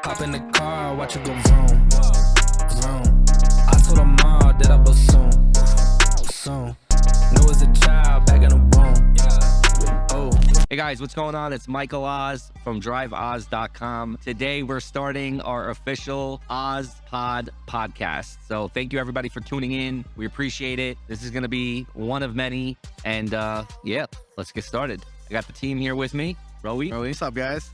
Hop in the car, watch it go vroom, vroom. I told her mom that I was soon. Know as a child, back in the womb. Oh. Hey guys, what's going on? It's Michael Oz from DriveOz.com. Today we're starting our official Oz Pod podcast. So thank you everybody for tuning in. We appreciate it. This is going to be one of many. And yeah, let's get started. I got the team here with me. Rowie. What's up, guys?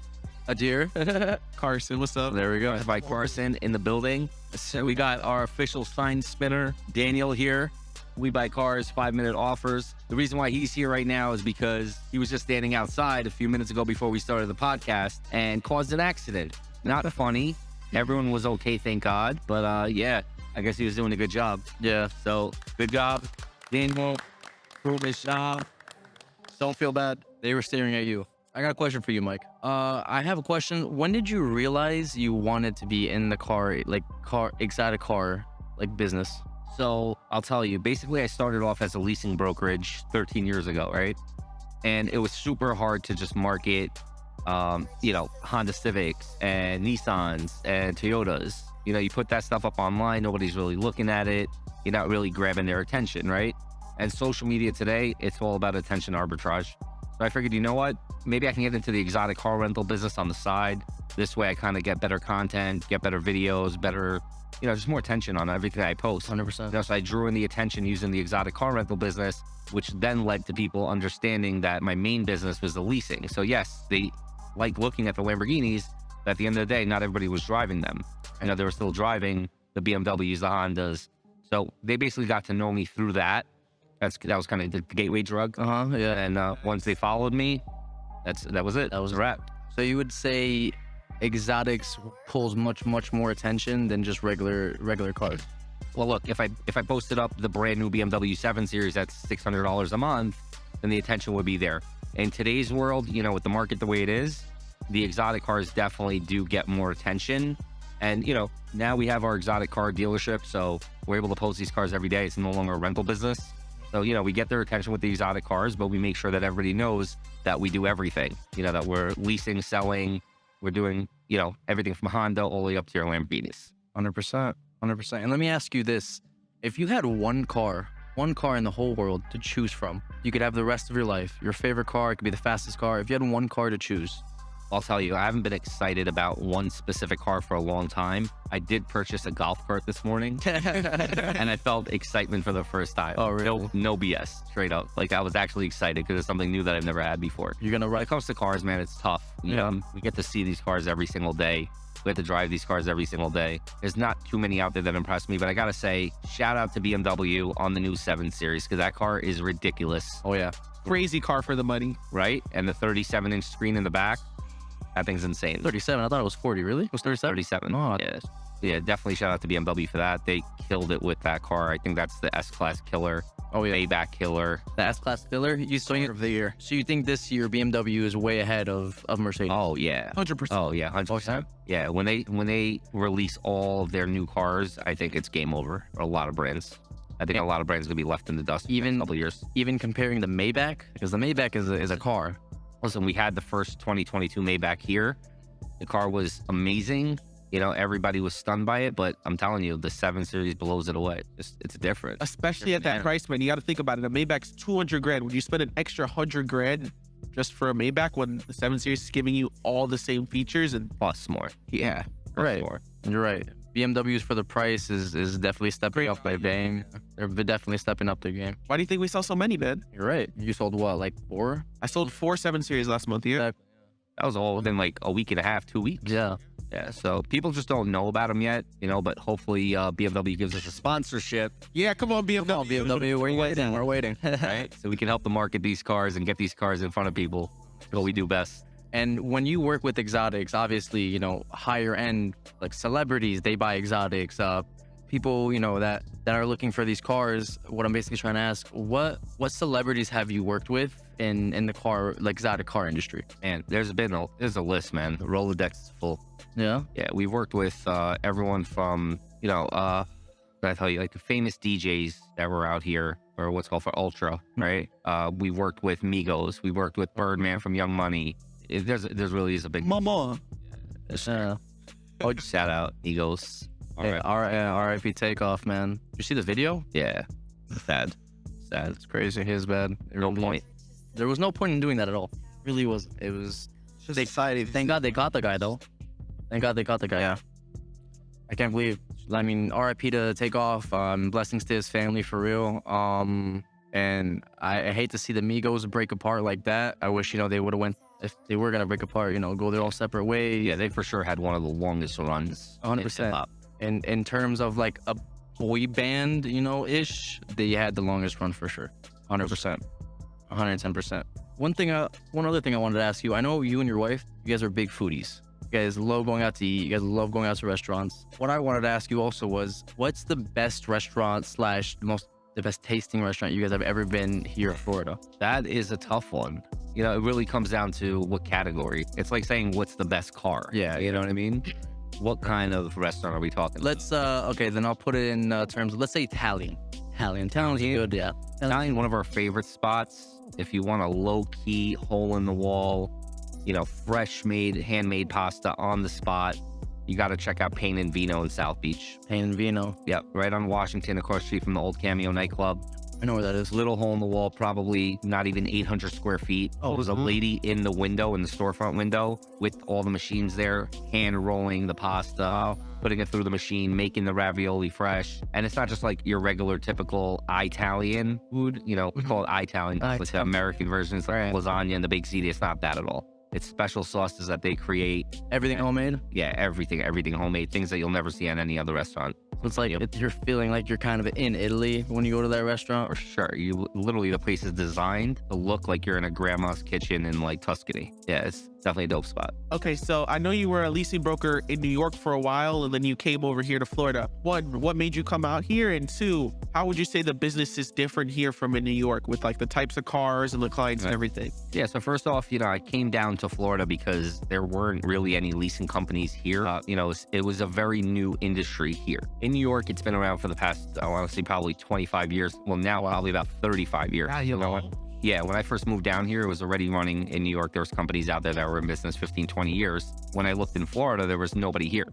Adir. Carson, what's up? There we go. By Carson in the building. So we got our official sign spinner, Daniel, here. We buy cars, 5-minute offers. The reason why he's here right now is because he was just standing outside a few minutes ago before we started the podcast and caused an accident. Not funny. Everyone was okay, thank God. But yeah, I guess he was doing a good job. Yeah, so good job, Daniel. Prove his job. Don't feel bad. They were staring at you. I got a question for you, Mike. I have a question. When did you realize you wanted to be in the exotic car, business? So I'll tell you, basically I started off as a leasing brokerage 13 years ago, right? And it was super hard to just market, Honda Civics and Nissans and Toyotas. You know, you put that stuff up online, nobody's really looking at it. You're not really grabbing their attention, right? And social media today, it's all about attention arbitrage. So I figured, you know what? Maybe I can get into the exotic car rental business on the side. This way I kind of get better content, get better videos, better, just more attention on everything I post. 100%. So I drew in the attention using the exotic car rental business, which then led to people understanding that my main business was the leasing. So yes, they like looking at the Lamborghinis, but at the end of the day, not everybody was driving them. They were still driving the BMWs, the Hondas. So they basically got to know me through that. That was kind of the gateway drug. Yeah. And once they followed me, that was it. That was a wrap. So you would say exotics pulls much more attention than just regular cars? Well, look, if I posted up the brand new BMW 7 Series that's $600 a month, then the attention would be there. In today's world, with the market the way it is, the exotic cars definitely do get more attention. And, now we have our exotic car dealership, so we're able to post these cars every day. It's no longer a rental business. So, we get their attention with the exotic cars, but we make sure that everybody knows that we do everything, that we're leasing, selling, we're doing, everything from Honda all the way up to your Lamborghinis. 100%. And let me ask you this. If you had one car in the whole world to choose from, you could have the rest of your life. Your favorite car, it could be the fastest car. If you had one car to choose. I'll tell you, I haven't been excited about one specific car for a long time. I did purchase a golf cart this morning and I felt excitement for the first time. Oh, really? No BS, straight up. I was actually excited because it's something new that I've never had before. You're going to When it comes to cars, man, it's tough. We get to see these cars every single day. We have to drive these cars every single day. There's not too many out there that impress me, but I got to say, shout out to BMW on the new 7 Series because that car is ridiculous. Oh, yeah. Crazy car for the money. Right? And the 37-inch screen in the back. That thing's insane. 37. I thought it was 40. Really? It was 37? 37. Oh, yeah, definitely shout out to BMW for that. They killed it with that car. I think that's the S-Class killer. Oh, yeah. Maybach killer. The S-Class killer? Of the year. So you think this year BMW is way ahead of Mercedes? Oh, yeah. 100%. Oh, yeah, 100%. Yeah, when they release all of their new cars, I think it's game over for a lot of brands. I think a lot of brands are going to be left in the dust in a couple of years. Even comparing the Maybach? Because the Maybach is a car. Listen, we had the first 2022 Maybach here. The car was amazing. Everybody was stunned by it, but I'm telling you, the 7 Series blows it away. It's different. Especially at that price, man. You got to think about it. A Maybach's $200,000. Would you spend an extra $100,000 just for a Maybach when the 7 Series is giving you all the same features and plus more? Yeah, right. More. You're right. BMWs for the price is definitely stepping up their game. They're definitely stepping up their game. Why do you think we sell so many, man? You're right. You sold what, 4? I sold 4 7 Series last month. Yeah. That was all within a week and a half, 2 weeks. Yeah. Yeah, so people just don't know about them yet, but hopefully BMW gives us a sponsorship. Yeah, come on, BMW. Come on, BMW, we're waiting. We're waiting. Right? So we can help them market these cars and get these cars in front of people. That's what we do best. And when you work with exotics, obviously, higher end, celebrities, they buy exotics. People, that are looking for these cars. What I'm basically trying to ask, what celebrities have you worked with in the car, exotic car industry? And there's a list, man. The Rolodex is full. Yeah? Yeah, we've worked with everyone from, I tell you, the famous DJs that were out here, or what's called for Ultra, right? We worked with Migos. We worked with Birdman from Young Money. There's really is a big... Mama. Oh, Shout out, Egos. All hey, right. R.I.P. Takeoff, man. Did you see the video? Yeah. Sad. It's crazy. His bad. No point. There was no point in doing that at all. Really wasn't. It was. Society. Thank God they got the guy though. Thank God they got the guy. Yeah. I can't believe. I mean, R.I.P. to Takeoff. Blessings to his family for real. And I hate to see the Migos break apart like that. I wish they would have went if they were gonna break apart. Go their own separate ways. Yeah, they for sure had one of the longest runs. 100%. And in terms of like a boy band, ish, they had the longest run for sure. 100%. 110%. One other thing I wanted to ask you. I know you and your wife, you guys are big foodies. You guys love going out to eat. You guys love going out to restaurants. What I wanted to ask you also was, what's the best restaurant / the best tasting restaurant you guys have ever been here in Florida? That is a tough one. It really comes down to what category. It's like saying, what's the best car? Yeah. You know what I mean? What kind of restaurant are we talking Let's, okay, then I'll put it in terms of, let's say Italian. Italian's good, yeah. Italian, one of our favorite spots. If you want a low-key, hole-in-the-wall, fresh-made, handmade pasta on the spot, you got to check out Pain and Vino in South Beach. Pain and Vino. Yep, right on Washington, across the street from the old Cameo nightclub. I know where that is. Little hole in the wall, probably not even 800 square feet. Oh, There was a lady in the window, in the storefront window, with all the machines there, hand rolling the pasta, putting it through the machine, making the ravioli fresh. And it's not just like your regular, typical Italian food. We call it Italian. It's the American version. It's like lasagna and the baked ziti. It's not that at all. It's special sauces that they create. Everything homemade? Yeah, everything homemade. Things that you'll never see at any other restaurant. It's like you're feeling like you're kind of in Italy when you go to that restaurant. For sure. The place is designed to look like you're in a grandma's kitchen in like Tuscany. Yeah, it's definitely a dope spot. Okay, so I know you were a leasing broker in New York for a while, and then you came over here to Florida. One, what made you come out here? And two, how would you say the business is different here from in New York with like the types of cars and the clients and everything? Yeah, so first off, I came down to Florida because there weren't really any leasing companies here. It was a very new industry here. In New York, it's been around for the past, I want to say probably 25 years. Well, now probably about 35 years. Yeah, when I first moved down here, it was already running in New York. There was companies out there that were in business 15, 20 years. When I looked in Florida, there was nobody here.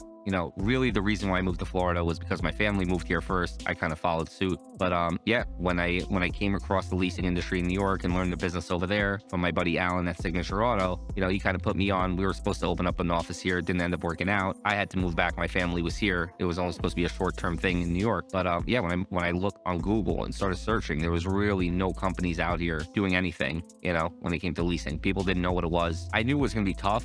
Really the reason why I moved to Florida was because my family moved here first. I kind of followed suit. But yeah, when I came across the leasing industry in New York and learned the business over there from my buddy Alan at Signature Auto, he kind of put me on. We were supposed to open up an office here. It didn't end up working out. I had to move back. My family was here. It was only supposed to be a short-term thing in New York. But yeah, when I looked on Google and started searching, there was really no companies out here doing anything, when it came to leasing. People didn't know what it was. I knew it was going to be tough.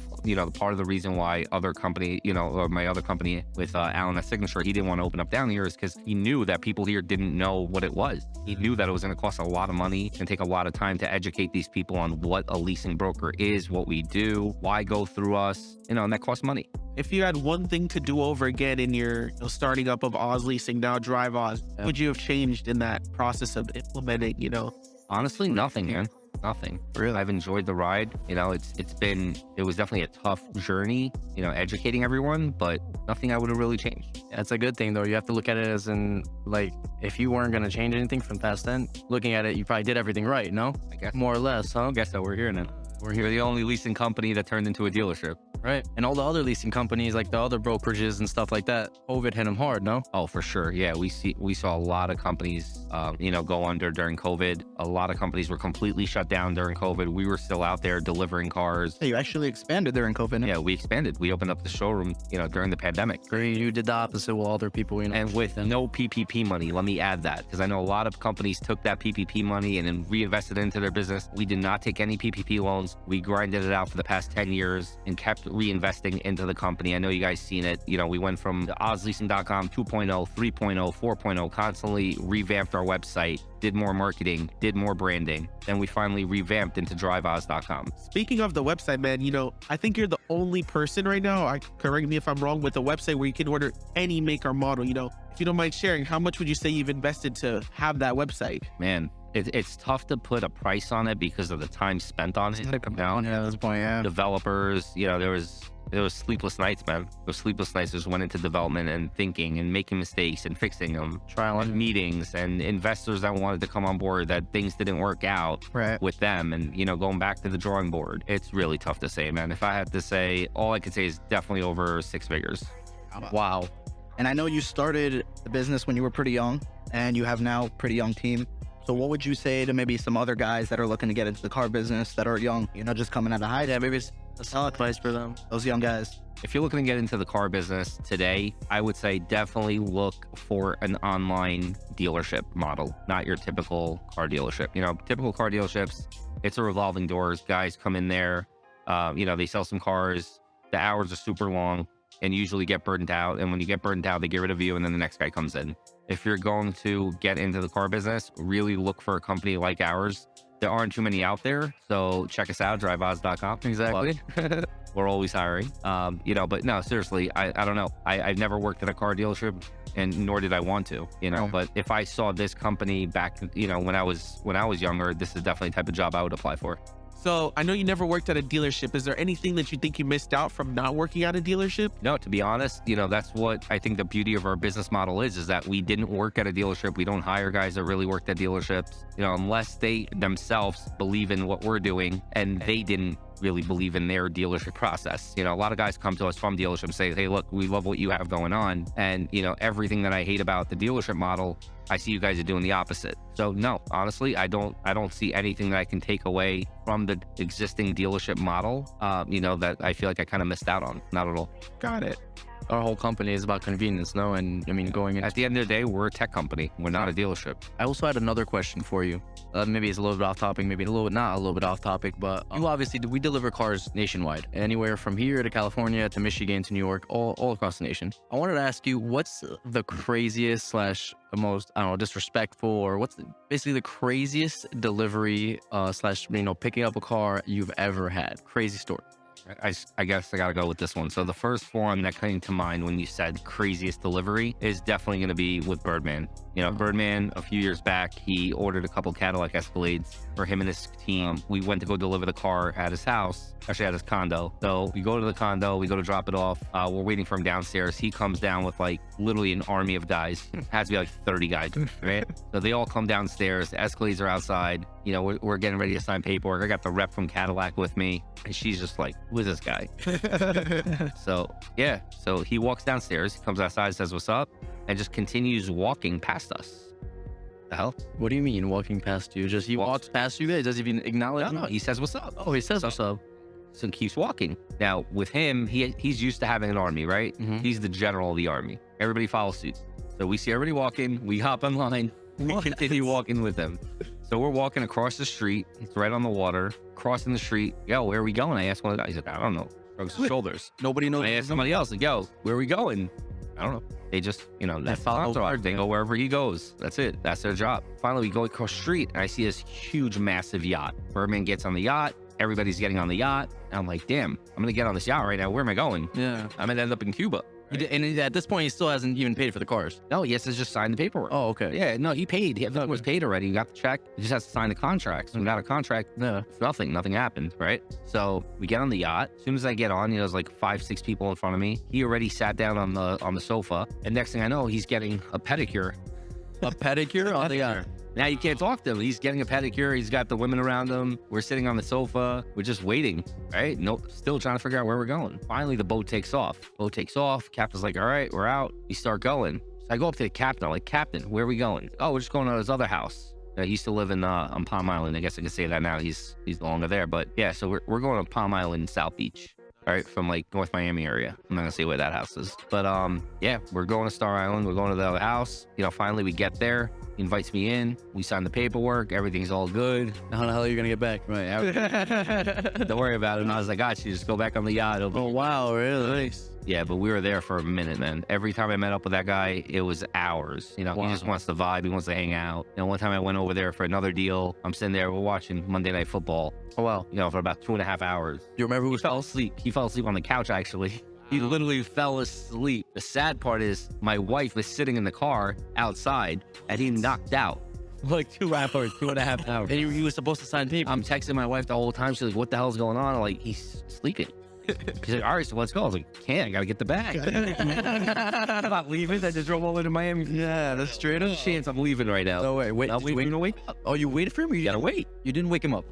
Part of the reason why other company, or my other company with Alan at Signature, he didn't want to open up down here is because he knew that people here didn't know what it was. He knew that it was going to cost a lot of money and take a lot of time to educate these people on what a leasing broker is, what we do, why go through us, and that costs money. If you had one thing to do over again in your starting up of Oz Leasing, now Drive Oz, what would you have changed in that process of implementing, Honestly, nothing, man. Nothing. Really, I've enjoyed the ride. It was definitely a tough journey, educating everyone, but nothing I would have really changed. That's a good thing though. You have to look at it as in like, if you weren't going to change anything from past then, looking at it, you probably did everything right, no? I guess. More or less, huh? I guess that we're here now. We're the only leasing company that turned into a dealership. Right. And all the other leasing companies, like the other brokerages and stuff like that, COVID hit them hard, no? Oh, for sure. Yeah, we saw a lot of companies, go under during COVID. A lot of companies were completely shut down during COVID. We were still out there delivering cars. Hey, you actually expanded during COVID. Yeah, we expanded. We opened up the showroom, during the pandemic. You did the opposite with other people, And with no PPP money, let me add that, because I know a lot of companies took that PPP money and then reinvested it into their business. We did not take any PPP loans. We grinded it out for the past 10 years and kept reinvesting into the company. I know you guys seen it. We went from the OzLeasing.com 2.0, 3.0, 4.0, constantly revamped our website, did more marketing, did more branding. Then we finally revamped into DriveOz.com. Speaking of the website, man, I think you're the only person right now, correct me if I'm wrong, with a website where you can order any make or model. If you don't mind sharing, how much would you say you've invested to have that website? Man, it's tough to put a price on it because of the time spent on it. Yeah, that's the point, yeah. Developers, there was sleepless nights, man. Those sleepless nights just went into development and thinking and making mistakes and fixing them. Trial and meetings and investors that wanted to come on board that things didn't work out with them and, going back to the drawing board. It's really tough to say, man. If I had to say, all I could say is definitely over 6 figures. Wow. And I know you started the business when you were pretty young, and you have now a pretty young team. So what would you say to maybe some other guys that are looking to get into the car business that are young, just coming out of high school? Yeah, maybe it's a solid advice for them. Those young guys. If you're looking to get into the car business today, I would say definitely look for an online dealership model, not your typical car dealership. Typical car dealerships, it's a revolving doors. Guys come in there, they sell some cars. The hours are super long and usually get burnt out. And when you get burnt out, they get rid of you and then the next guy comes in. If you're going to get into the car business, really look for a company like ours. There aren't too many out there, so check us out, driveoz.com. Exactly. We're always hiring. But no, seriously, I don't know. I've never worked at a car dealership, and nor did I want to, But if I saw this company back, when I was younger, this is definitely the type of job I would apply for. So I know you never worked at a dealership. Is there anything that you think you missed out from not working at a dealership? No, to be honest, that's what I think the beauty of our business model is that we didn't work at a dealership. We don't hire guys that really worked at dealerships, unless they themselves believe in what we're doing and they didn't really believe in their dealership process. A lot of guys come to us from dealerships and say, hey, look, we love what you have going on. And, everything that I hate about the dealership model, I see you guys are doing the opposite. So no, honestly, I don't see anything that I can take away from the existing dealership model, that I feel like I kind of missed out on. Not at all. Got it. Our whole company is about convenience, no? And going in. At the end of the day, we're a tech company. We're not a dealership. I also had another question for you. Maybe it's a little bit off topic, maybe not a little bit off topic, but we deliver cars nationwide, anywhere from here to California to Michigan to New York, all across the nation. I wanted to ask you, what's the craziest slash most, disrespectful, or what's basically the craziest delivery slash, picking up a car you've ever had? Crazy story. I guess I gotta go with this one. So the first one that came to mind when you said craziest delivery is definitely gonna be with Birdman. Birdman, a few years back, he ordered a couple Cadillac Escalades for him and his team. We went to go deliver the car at his house, actually at his condo. So we go to the condo, we go to drop it off. We're waiting for him downstairs. He comes down with literally an army of guys. Has to be 30 guys, right? So they all come downstairs. The Escalades are outside. We're getting ready to sign paperwork. I got the rep from Cadillac with me, and she's just like, who is this guy? So he walks downstairs, he comes outside, says what's up, and just continues walking past us. The hell? What do you mean walking past you? Just he walks past you guys? Does he even acknowledge? No, he says what's up. Oh, he says what's up. So he keeps walking. Now with him, he's used to having an army, right? Mm-hmm. He's the general of the army. Everybody follows suit. So we see everybody walking, we hop on line, we continue walking with him. So we're walking across the street. It's right on the water. Crossing the street. Yo, where are we going? I asked one of the guys. He's like, I don't know. Shrugs his shoulders. Nobody knows. I asked somebody else. Like, yo, where are we going? I don't know. They just, that's entourage. They go wherever he goes. That's it. That's their job. Finally, we go across the street, and I see this huge, massive yacht. Birdman gets on the yacht. Everybody's getting on the yacht. And I'm like, damn, I'm going to get on this yacht right now. Where am I going? Yeah. I'm going to end up in Cuba. Right? And at this point, he still hasn't even paid for the cars. No, he has to just sign the paperwork. Oh, okay. Yeah, no, he paid. Everything was paid already. He got the check. He just has to sign the contract. So without a contract, it's nothing. Nothing happened, right? So we get on the yacht. As soon as I get on, there's 5-6 people in front of me. He already sat down on the sofa. And next thing I know, he's getting a pedicure. A pedicure on the yacht? Now you can't talk to him. He's getting a pedicure. He's got the women around him. We're sitting on the sofa. We're just waiting, right? Still trying to figure out where we're going. Finally, the boat takes off. Captain's like, all right, we're out. We start going. So I go up to the captain. I'm like, Captain, where are we going? Oh, we're just going to his other house. He used to live on Palm Island. I guess I can say that now. He's no longer there. But yeah, so we're going to Palm Island, South Beach. All right, from North Miami area. I'm not gonna say where that house is, but we're going to Star Island. We're going to the other house. Finally we get there. He invites me in. We sign the paperwork. Everything's all good. How the hell are you gonna get back? Right. Don't worry about it. And I was like, got you. Just go back on the yacht. Oh wow, really? Nice. Yeah, but we were there for a minute, man. Every time I met up with that guy, it was hours. He just wants to vibe. He wants to hang out. One time I went over there for another deal. I'm sitting there. We're watching Monday Night Football. Oh, wow. For about 2.5 hours. Do you remember who fell asleep? He fell asleep on the couch, actually. He literally fell asleep. The sad part is my wife was sitting in the car outside, and he knocked out. 2 hours, 2.5 hours. And he was supposed to sign papers. I'm texting my wife the whole time. She's like, what the hell's going on? I'm like, he's sleeping. She's like, all right, so let's go. I was like, I gotta get the bag. I'm not leaving. I just drove all the way to Miami. Yeah, that's straight up. Chance I'm leaving right now. No way. Wait, I'm waiting to wake up. Oh, you waited for him? Or You gotta wait. You didn't wake him up?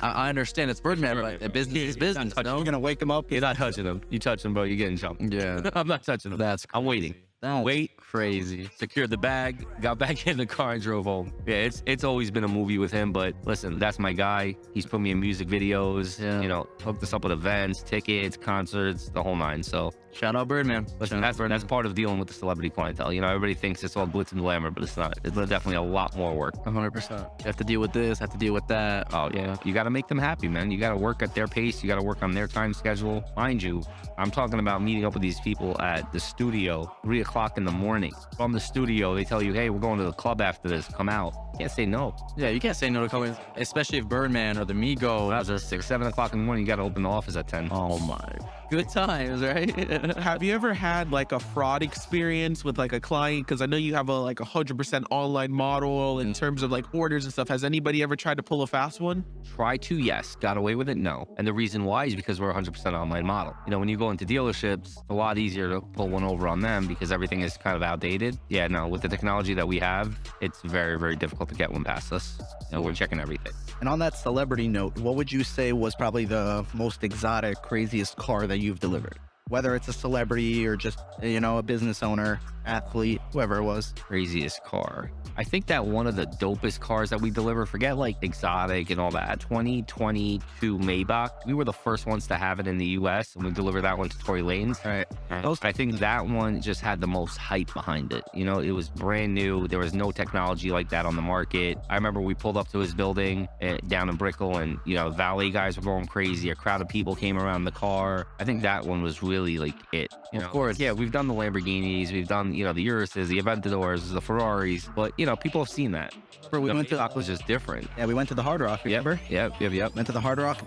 I understand it's Birdman, but business is business. You're No? gonna wake him up. You're not touching him. You touch him, bro, you're getting jumped. Yeah, I'm not touching him. I'm waiting. that's Wait. crazy. Secured the bag, got back in the car and drove home. Yeah, it's always been a movie with him, but listen, that's my guy. He's put me in music videos, Yeah. you know, hooked us up with events, tickets, concerts, the whole nine. So Shout out Birdman. listen, that's part of dealing with the celebrity clientele. You know, everybody thinks it's all glitz and glamour, but it's not. It's definitely a lot more work. 100%. You have to deal with this, have to deal with that. Oh yeah, you got to make them happy, man. You got to work at their pace. You got to work on their time schedule. Mind you, I'm talking about meeting up with these people at the studio, 3 o'clock in the morning. From the studio, they tell you, hey, we're going to the club after this. Come out. Can't say no. Yeah, you can't say no to coming, especially if Birdman or the Migos. That's 6, 7 o'clock in the morning. You got to open the office at 10. Oh my, good times, right? Have you ever had like a fraud experience with like a client? Because I know you have a like 100% online model in terms of like orders and stuff. Has anybody ever tried to pull a fast one? Try to, yes. Got away with it, no. And the reason why is because we're a 100% online model. You know, when you go into dealerships, it's a lot easier to pull one over on them because everything is kind of outdated. Yeah, no, with the technology that we have, it's very, very difficult to get one past us. You know, we're checking everything. And on that celebrity note, what would you say was probably the most exotic, craziest car that you've delivered? Whether it's a celebrity or just, you know, a business owner, athlete, whoever it was. Craziest car. I think that one of the dopest cars that we deliver, forget like exotic and all that, 2022 Maybach. We were the first ones to have it in the US and we delivered that one to Tory Lanez. Right. I think that one just had the most hype behind it. You know, it was brand new. There was no technology like that on the market. I remember we pulled up to his building down in Brickell and, you know, valet guys were going crazy. A crowd of people came around the car. I think that one was really like it. You know? Of course. Yeah, we've done the Lamborghinis. We've done, you know, the Uruses, the Aventadors, the Ferraris. But, you know, people have seen that. We The went to Maybach was just different. yeah, we went to the Hard Rock. Remember? Yep. Went to the Hard Rock.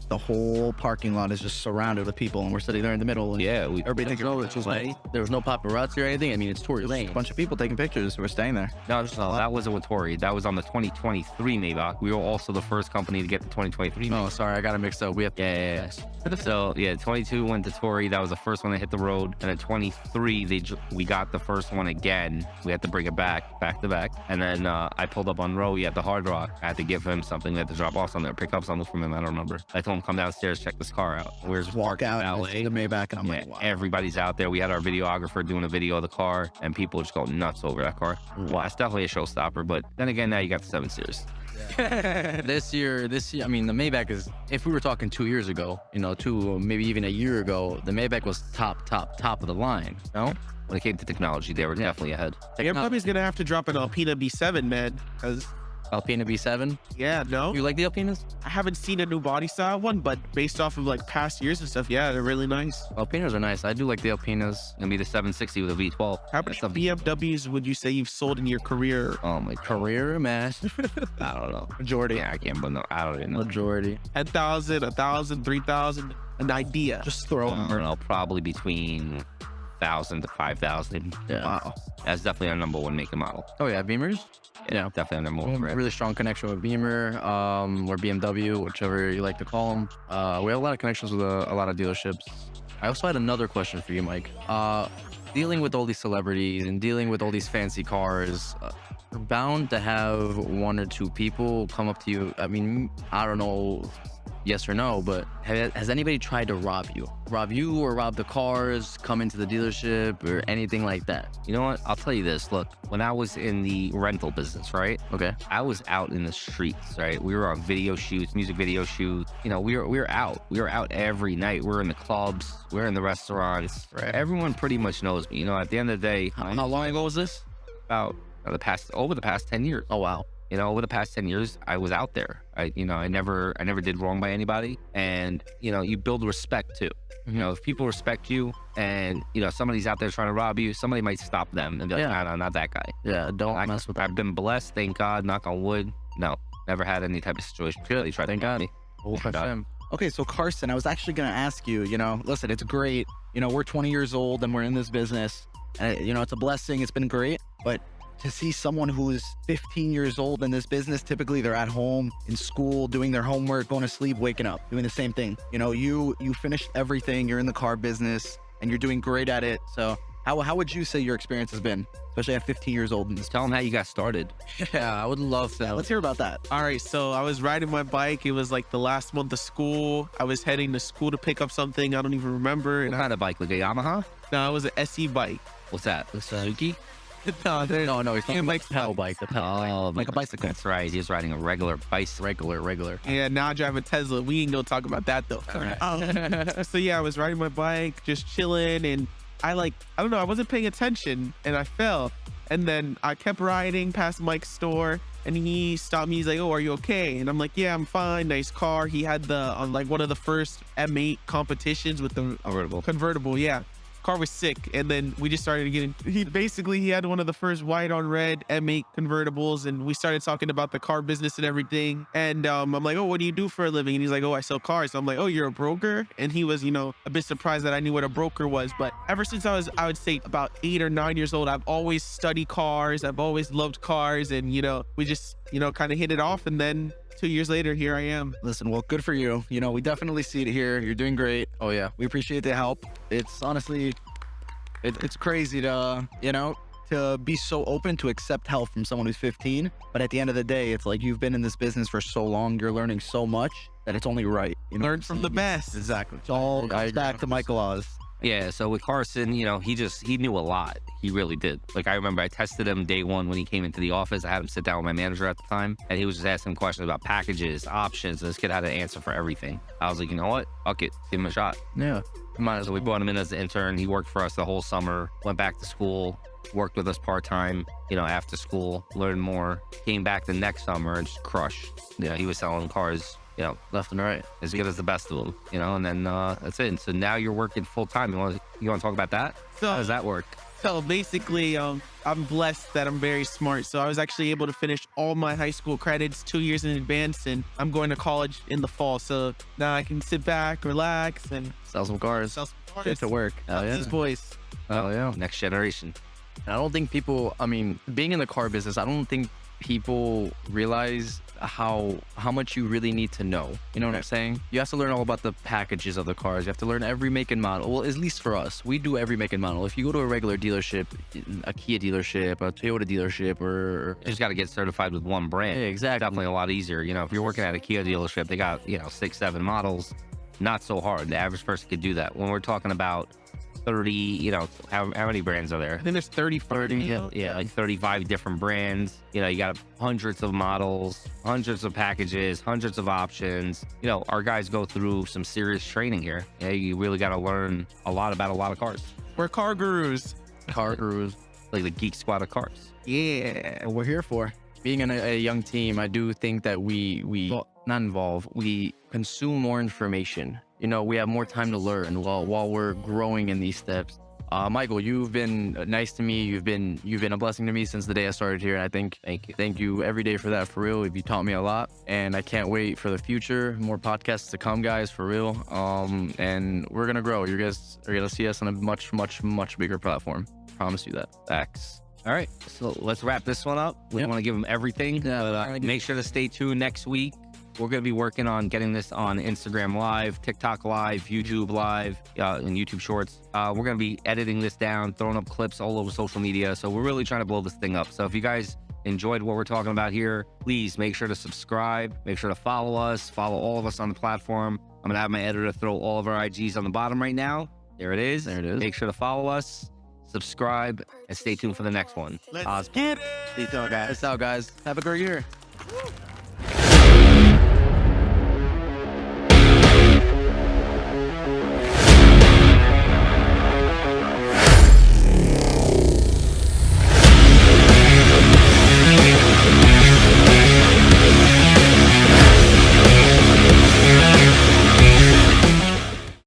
The whole parking lot is just surrounded with people, and we're sitting there in the middle. And Yeah, we everybody thinks No, it's just like, there was no paparazzi or anything. I mean, it's Tory a Lanez. bunch of people taking pictures. We're staying there. No, that wasn't with Tory. That was on the 2023 Maybach. We were also the first company to get the 2023 Maybach. Oh, sorry, I got it mixed up. We have Yeah. So, yeah, 22 went to Tory. That was the first one that hit the road. And then 23, we got the first one again. We had to bring it back to back. And then I pulled up on Rowie at the Hard Rock. I had to give him something. We had to drop off something or pick up something from him. I don't remember. I told him, come downstairs, check this car out. We're just Walk out and LA. see the Maybach, and I'm Yeah, like, wow. everybody's out there. We had our videographer doing a video of the car, and people just go nuts over that car. Well, that's definitely a showstopper. But then again, now you got the 7 Series. This year, I mean, the Maybach is, if we were talking 2 years ago, you know, maybe even a year ago, the Maybach was top of the line, you know? When it came to technology, they were definitely ahead. Your puppy's gonna have to drop an Alpina B7, man. Cause Alpina B7. yeah, no, You like the Alpinas? I haven't seen a new body style one, but based off of like past years and stuff, yeah, they're really nice. Alpinas are nice. I do like the Alpinas. Gonna be the 760 with a V12. How many BMWs would you say you've sold in your career? Oh my Career match. I don't know. Majority. Yeah, I can't, but no, I don't even know. Majority. 10,000, 1,000, 3,000, an idea. Just throw I them. don't know, probably between 1,000 to 5,000. Yeah. Wow. That's definitely our number one make and model. Oh yeah, Beamers. Yeah. Definitely our number one brand. Really strong connection with Beamer, or BMW, whichever you like to call them. We have a lot of connections with a lot of dealerships. I also had another question for you, Mike. Dealing with all these celebrities and dealing with all these fancy cars, you're bound to have 1 or 2 people come up to you. I mean, I don't know, yes or no, but has anybody tried to rob you? Rob you or rob the cars, come into the dealership or anything like that? You know what? I'll tell you this. Look, when I was in the rental business, right? Okay. I was out in the streets, right? We were on video shoots, music video shoots. You know, we were out. We were out every night. We were in the clubs. We were in the restaurants. Right. Everyone pretty much knows me. You know, at the end of the day, How long ago was this? about over the past 10 years. Oh, wow. You know, over the past 10 years, I was out there. I never did wrong by anybody. And, you know, you build respect too. You know, if people respect you and, you know, somebody's out there trying to rob you, somebody might stop them and be like, Yeah. no, not that guy. Yeah, don't mess with that. I've been blessed, thank God, knock on wood. No, never had any type of situation. Really tried Thank to rob God. me. Oh, God. Okay, so Carson, I was actually going to ask you, you know, listen, it's great. You know, we're 20 years old and we're in this business. You know, it's a blessing. It's been great. But to see someone who is 15 years old in this business, typically they're at home, in school, doing their homework, going to sleep, waking up, doing the same thing. You know, you finished everything. You're in the car business and you're doing great at it. So how would you say your experience has been especially at 15 years old. Just tell them how you got started. Yeah, I would love that. Let's hear about that. All right, so I was riding my bike. It was like the last month of school. I was heading to school to pick up something. I don't even remember. What And kind of bike? Like a Yamaha? no, it was an SE bike. What's that? A Suzuki? No, No, he's talking about like the pedal bike. The pedal bike. Oh, Like a bicycle. That's right. He's riding a regular bicycle. Regular. Yeah, now I drive a Tesla. We ain't gonna talk about that though. All right. So yeah, I was riding my bike, just chilling, and I don't know, I wasn't paying attention, and I fell. And then I kept riding past Mike's store, and he stopped me. He's like, "Oh, are you okay?" And I'm like, "Yeah, I'm fine. Nice car." He had on like one of the first M8 competitions with the Convertible. convertible. Yeah. Car was sick, and then we just started getting. He had one of the first white on red M8 convertibles, and we started talking about the car business and everything. And I'm like, "Oh, what do you do for a living?" And he's like, "Oh, I sell cars." So I'm like, "Oh, you're a broker?" And he was, a bit surprised that I knew what a broker was. But ever since I would say about 8 or 9 years old, I've always studied cars. I've always loved cars, and we just kind of hit it off. And then 2 years later, here I am. Listen, well, good for you. We definitely see it here. You're doing great. Oh yeah. We appreciate the help. It's honestly, it's crazy to, to be so open to accept help from someone who's 15. But at the end of the day, it's like you've been in this business for so long. You're learning so much that it's only right. Learn from the best. Exactly. It's all comes back to Michael Oz. Yeah, so with Carson, he knew a lot. He really did. Like, I remember I tested him day one when he came into the office. I had him sit down with my manager at the time, and he was just asking questions about packages, options, and this kid had an answer for everything. I was like, you know what? Fuck it. Give him a shot. Yeah. Might as So well. we brought him in as an intern. He worked for us the whole summer, went back to school, worked with us part-time, after school, learned more, came back the next summer and just crushed. He was selling cars, Left and right. as good as the best of them, and then that's it. And so now you're working full-time. You want to talk about that? So, How does that work? So basically, I'm blessed that I'm very smart. So I was actually able to finish all my high school credits 2 years in advance, and I'm going to college in the fall. So now I can sit back, relax, and Sell some cars. sell some cars. Get to work. Oh yeah. This voice. Oh yeah. Next generation. And I don't think people, being in the car business, I don't think people realize how much you really need to know. You know what I'm saying? You have to learn all about the packages of the cars. You have to learn every make and model. Well, at least for us, we do every make and model. If you go to a regular dealership, a Kia dealership, a Toyota dealership, or You just got to get certified with one brand. Yeah, exactly. Definitely a lot easier. If you're working at a Kia dealership, they got, 6, 7 models. Not so hard. The average person could do that. When we're talking about 30, how many brands are there? I think there's 30. Yeah, like 35 different brands. You got hundreds of models, hundreds of packages, hundreds of options. Our guys go through some serious training here. You really got to learn a lot about a lot of cars. We're car gurus. car gurus. Like the geek squad of cars. Yeah. What we're here for. Being in a young team, I do think that we not involve, we consume more information. We have more time to learn while we're growing in these steps. Michael, you've been nice to me. You've been a blessing to me since the day I started here. And I think thank you every day for that, for real. You taught me a lot, and I can't wait for the future. More podcasts to come, guys, for real. And we're gonna grow. You guys are gonna see us on a much, much, much bigger platform. Promise you that. Facts. All right, so let's wrap this one up. We want to give them everything. Make sure to stay tuned next week. We're going to be working on getting this on Instagram Live, TikTok Live, YouTube Live, and YouTube Shorts. We're going to be editing this down, throwing up clips all over social media. So we're really trying to blow this thing up. So if you guys enjoyed what we're talking about here, please make sure to subscribe. Make sure to follow us. Follow all of us on the platform. I'm going to have my editor throw all of our IGs on the bottom right now. There it is. There it is. Make sure to follow us, subscribe, and stay tuned for the next one. Let's get it. Peace out, guys. Peace out, guys. Have a great year. Woo.